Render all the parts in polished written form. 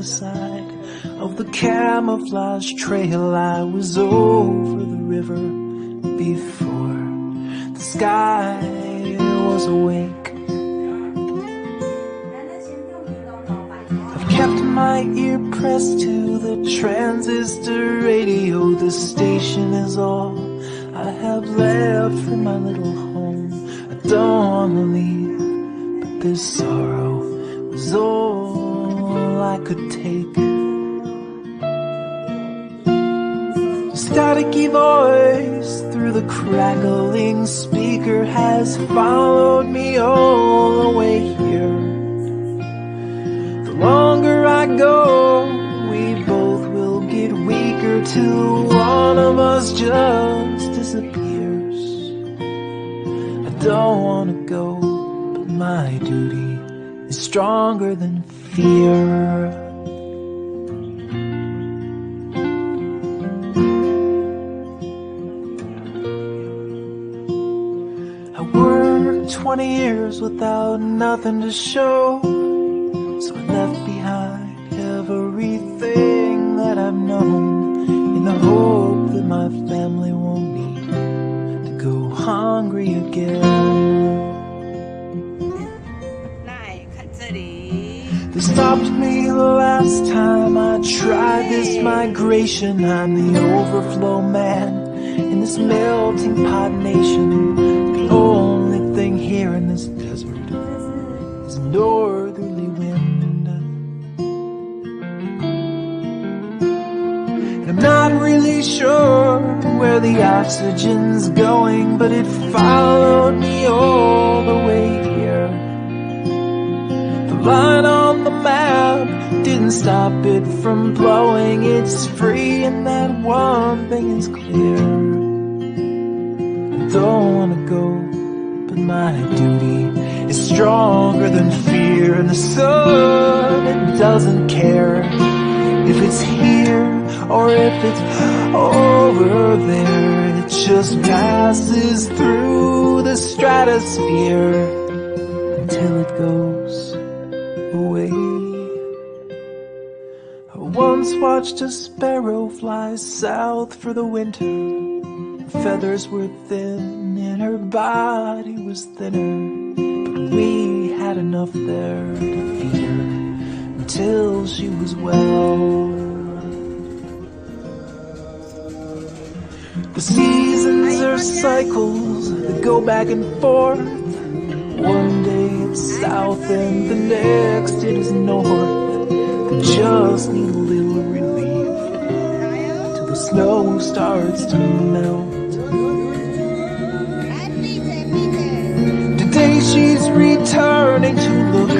the side of the camouflage trail. I was over the river before the sky was awake. I've kept my ear pressed to the transistor radio. The station is all I have left for my little home. I don't wanna leave, but this sorrow was all I could take. The staticky voice through the crackling speaker has followed me all the way here. The longer I go, we both will get weaker till one of us just disappears. I don't wanna go, but my duty is stronger than fear. I worked 20 years without nothing to show, so I left behind everything that I've known, in the hope that my family won't need to go hungry again. They stopped me the last time I tried this migration. I'm the overflow man in this melting pot nation. The only thing here in this desert is northerly wind. And I'm not really sure where the oxygen's going, but it followed me all the way here. The line on the map didn't stop it from blowing. It's free and that one thing is clear. I don't wanna go, but my duty is stronger than fear. And the sun, it doesn't care if it's here or if it's over there. It just passes through the stratosphere until it goes away. I once watched a sparrow fly south for the winter. Her feathers were thin and her body was thinner, but we had enough there to feed her until she was well. The seasons are cycles that go back and forth. One day it's south and the next it is north. They just need a little relief till the snow starts to melt. Today she's returning to look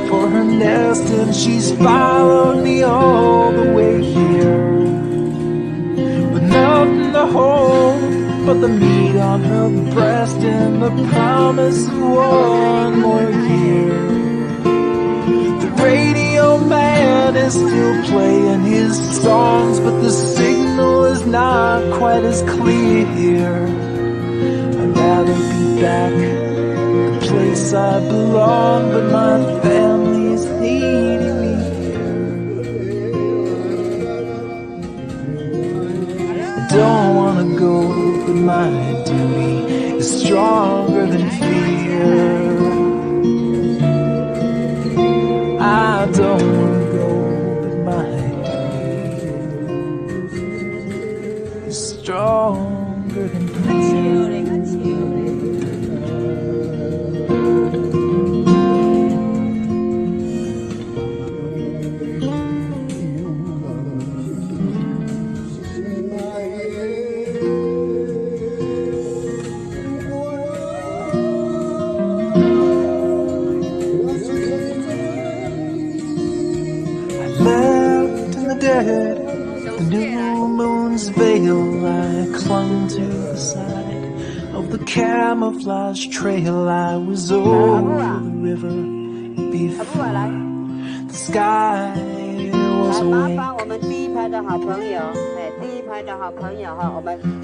for her nest, and she's followed me all the way here. With nothing to hold but the meat on her breast and the promise of one more year. The radio man is still playing his songs, but the signal is not quite as clear. I'd rather be back the place I belong, but my family's needing me here. I don't wanna go, but my duty is stronger than fear. I don't wanna go, but my duty is stronger than fear. Dead, the new moon's veil, I clung to the side of the camouflage trail. I was over the river before the sky was awake.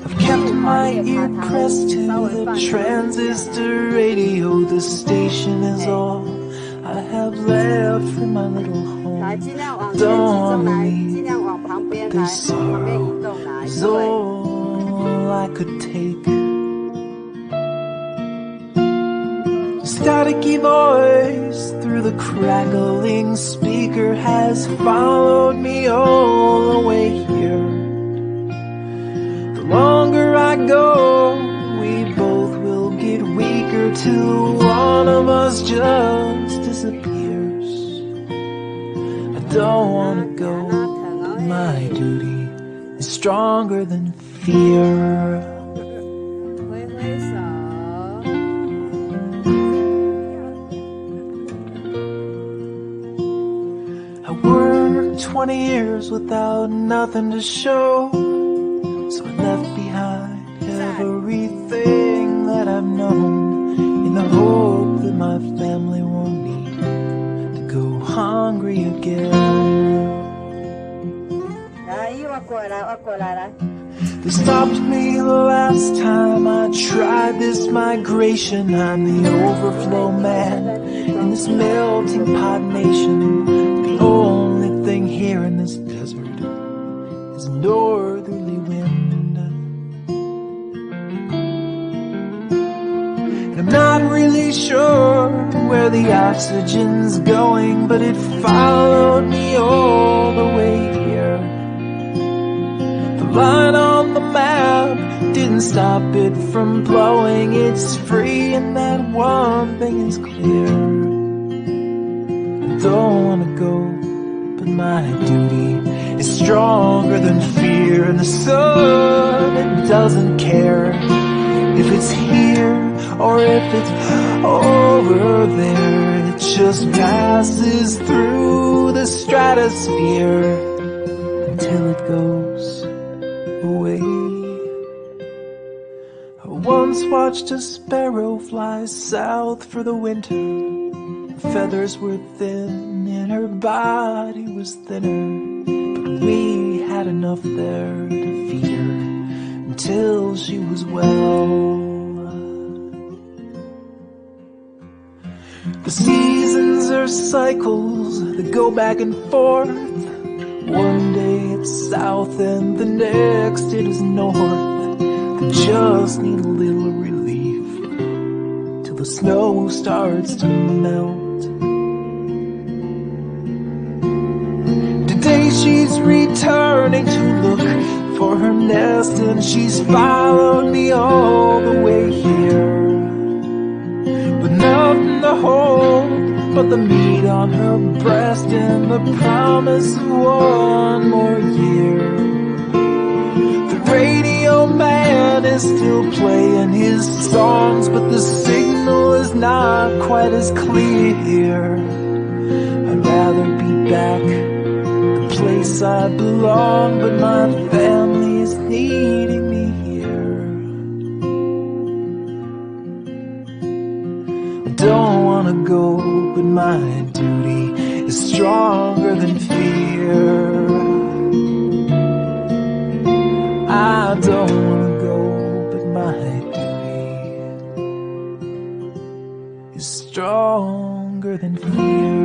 I've kept my ear pressed to the transistor radio. The station is all I have left for my little home. Don't could take. Staticky voice through the crackling speaker has followed me all the way here. The longer I go, we both will get weaker till one of us just disappears. I don't wanna go, but my duty is stronger than fear. I worked 20 years without nothing to show, so I left behind everything that I've known, in the hope that my family won't need to go hungry again. They stopped me the last time I tried this migration. I'm the overflow man in this melting pot nation. The only thing here in this desert is northerly wind. And I'm not really sure where the oxygen's going, but it followed me all the way here. The line on the map didn't stop it from blowing. It's free, and that one thing is clear. I don't wanna go, but my duty is stronger than fear. And the sun, it doesn't care if it's here or if it's over there. It just passes through the stratosphere until it goes away. I once watched a sparrow fly south for the winter. Her feathers were thin and her body was thinner, but we had enough there to feed her until she was well. The seasons are cycles that go back and forth. One day it's south and the next it is north. I just need a little relief till the snow starts to melt. Today she's returning to look for her nest, and she's followed me all the way here. With nothing to hold but the meat on her breast and the promise of one more year. The radio man is still playing his songs, but the signal is not quite as clear. I'd rather be back the place I belong, but my family's needing me here. I don't wanna go, but my duty is stronger than fear. I don't wanna go, but my duty is stronger than fear.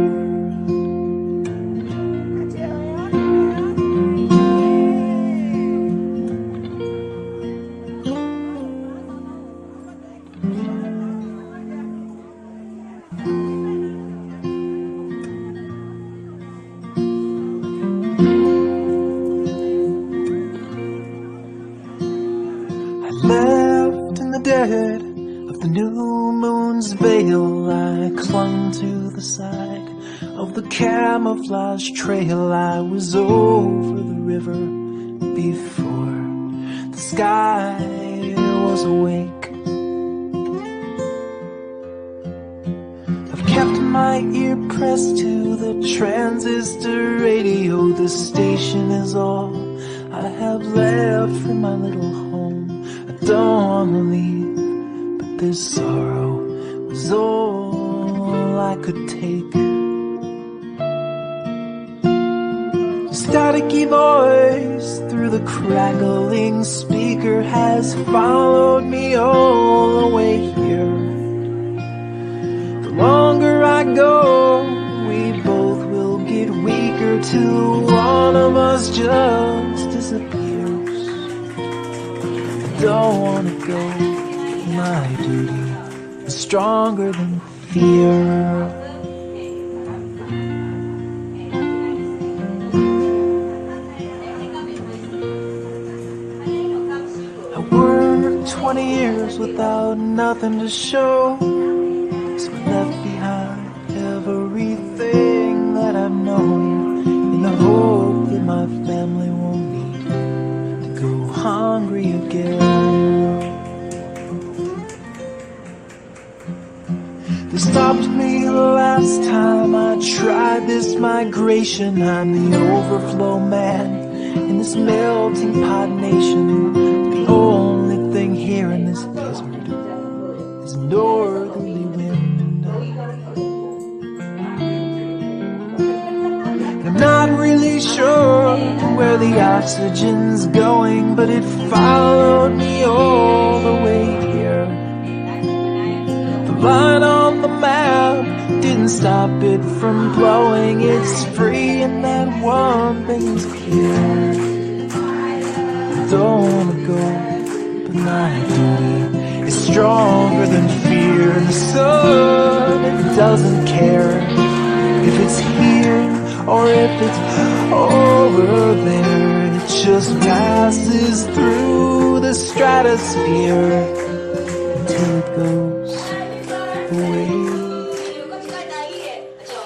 Left in the dead of the new moon's veil, I clung to the side of the camouflage trail. I was over the river before the sky was awake. I've kept my ear pressed to the transistor radio. This station is all I have left from my little home. I don't wanna leave, but this sorrow was all I could take. Staticky voice through the crackling speaker has followed me all the way here. The longer I go, we both will get weaker till one of us just disappears. I don't wanna go. My duty is stronger than fear. I worked 20 years without nothing to show, so I left behind everything that I've known, in the hope that my family won't need to go hungry again. They stopped me the last time I tried this migration. I'm the overflow man in this melting pot nation. The only thing here in this desert is northerly wind. I'm not really sure where the oxygen's going, but it followed me all the way here. The line on the map didn't stop it from blowing. It's free and that one thing is clear. I don't wanna go, but my duty is stronger than fear. And the sun, it doesn't care if it's here or if it's over there. It just passes through the stratosphere until it goes away.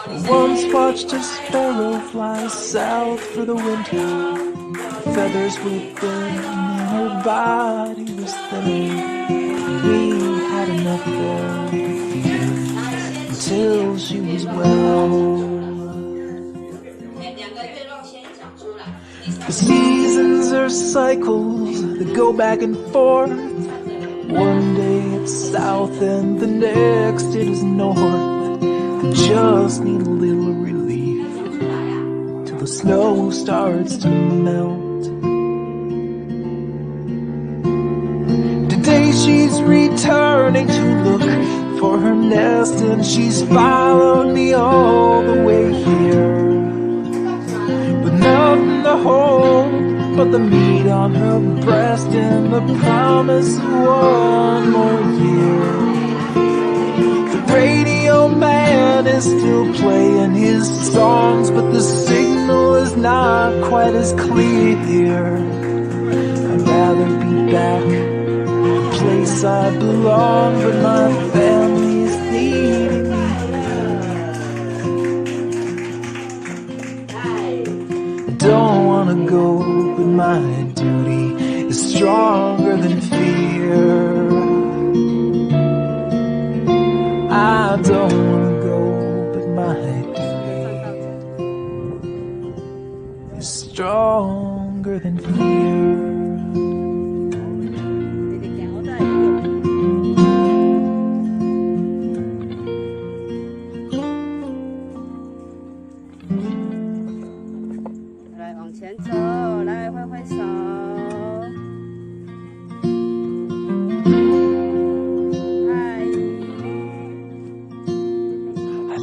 I once watched a sparrow fly south for the winter. The feathers were thin and her body was thinner. We had enough there until she was well. The seasons are cycles that go back and forth. One day it's south and the next it is north. I just need a little relief till the snow starts to melt. Today she's returning to look for her nest, and she's followed me all the way here. Nothing to hold but the meat on her breast and the promise of one more year. The radio man is still playing his songs, but the signal is not quite as clear. I'd rather be back the place I belong, but my family is needing me. Don't wanna go, but my duty is stronger than fear. I don't wanna go, but my duty is stronger than fear.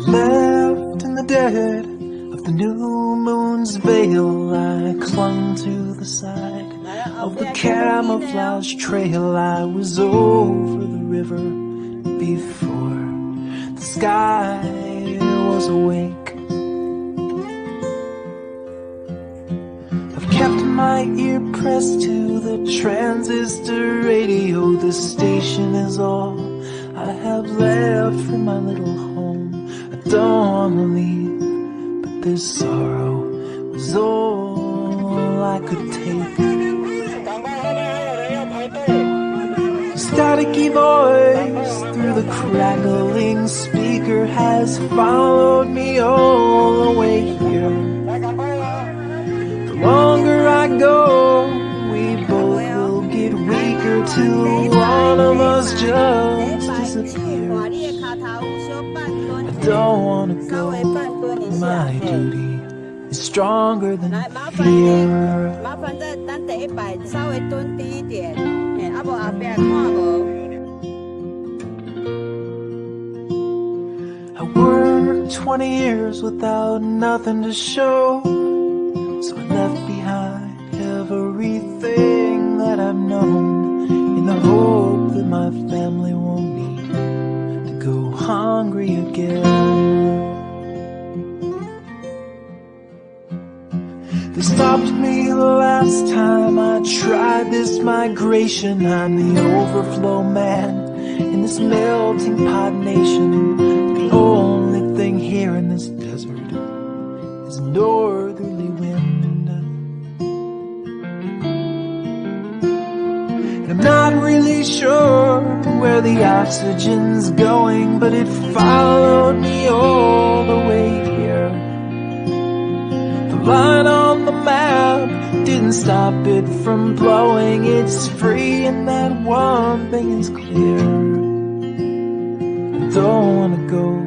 Left in the dead of the new moon's veil, I clung to the side of the camouflage trail. I was over the river before the sky was awake. I've kept my ear pressed to the transistor radio. This station is all I have left from my little home. I don't wanna leave, but this sorrow was all I could take. The staticky voice through the crackling speaker has followed me all the way here. The longer I go, we both will get weaker till one of us just disappears. I don't wanna go, my duty is stronger than fear. I worked 20 years without nothing to show, so I left behind everything that I've known, I hope that my family won't need to go hungry again. They stopped me the last time I tried this migration. I'm the overflow man in this melting pot nation. The only thing here in this desert is northerly wind. And I'm not really sure where the oxygen's going, but it followed me all the way here. The line on the map didn't stop it from blowing. It's free and that one thing is clear. I don't wanna go,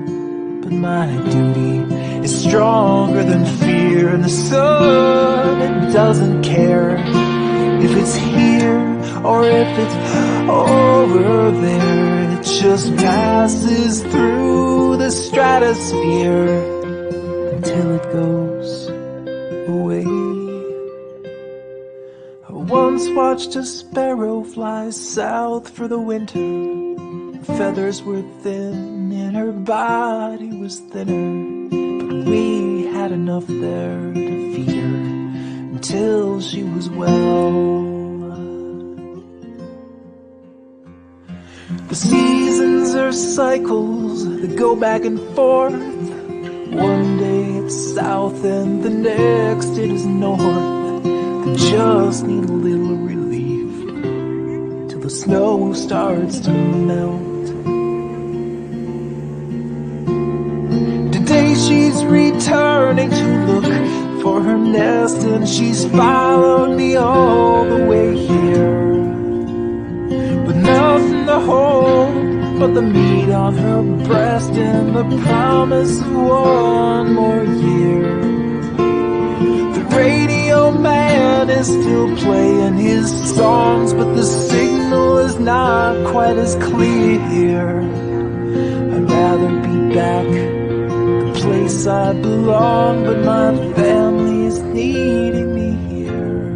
but my duty is stronger than fear. And the sun, it doesn't care if it's here or if it's over there. It just passes through the stratosphere until it goes away. I once watched a sparrow fly south for the winter. Her feathers were thin and her body was thinner, but we had enough there to feed her until she was well. The seasons are cycles that go back and forth. One day it's south and the next it is north. They just need a little relief till the snow starts to melt. Today she's returning to look for her nest, and she's followed me all the way here. With nothing to hold but the meat on her breast and the promise of one more year. The radio man is still playing his songs, but the signal is not quite as clear. I'd rather be back the place I belong, but my family is needing me here.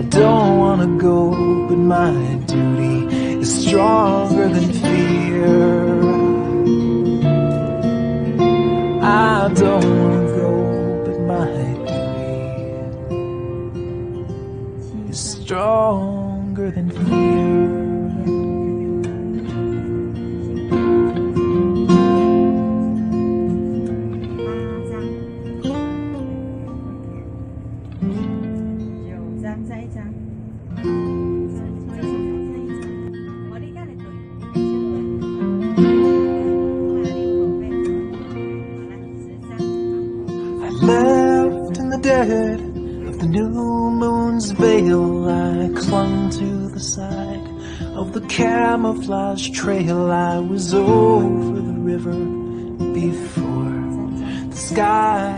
I don't wanna go, but my duty is stronger than fear. I don't wanna go, but my duty is stronger than fear. Left in the dead of the new moon's veil, I clung to the side of the camouflage trail. I was over the river before the sky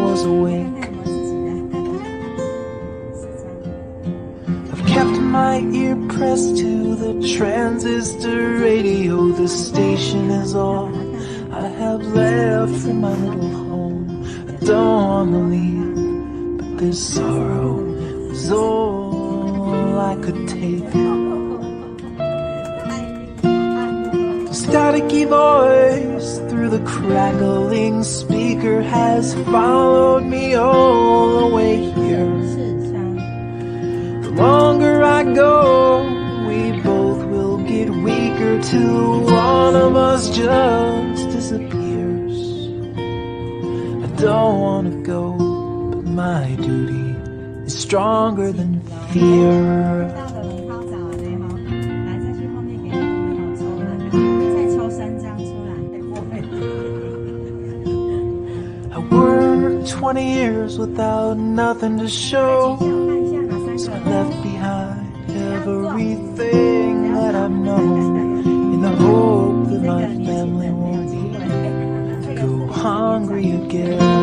was awake. I've kept my ear pressed to the transistor radio. The station is all I have left from my little home. I don't wanna leave, but this sorrow was all I could take. The staticky voice through the crackling speaker has followed me all the way here. The longer I go, we both will get weaker till one of us just disappears. I don't wanna go, but my duty is stronger than fear. I worked 20 years without nothing to show, so I left behind everything that I've known, in the hope that my family won't need to go hungry again.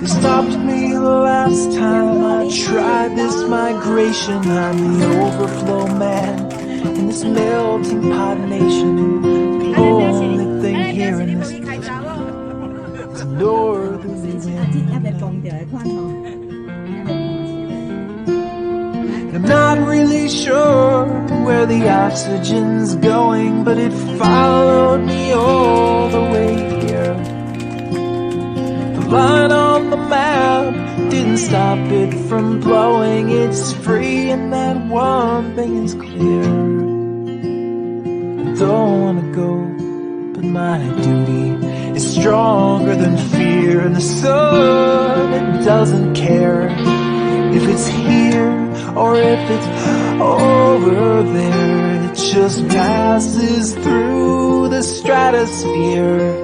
They stopped me the last time I tried this migration. I'm the overflow man in this melting pot nation. The only thing here in this desert is northerly wind. 要被崩掉的看吼，要被看 I'm not really sure where the oxygen's going, but it followed me all the way here. The line on the map didn't stop it from blowing. It's free and that one thing is clear. I don't wanna go, but my duty is stronger than fear. And the sun, it doesn't care if it's here or if it's over there. It just passes through the stratosphere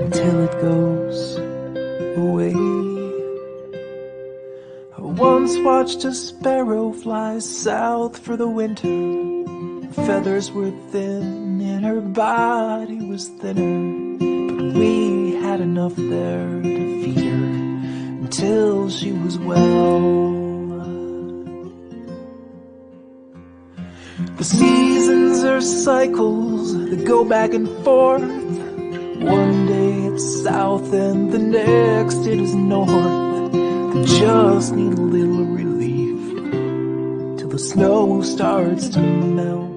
until it goes away. I once watched a sparrow fly south for the winter. Feathers were thin and her body was thinner, but we had enough there to feed her until she was well. The seasons are cycles that go back and forth. One day it's south and the next it is north. They just need a little relief till the snow starts to melt.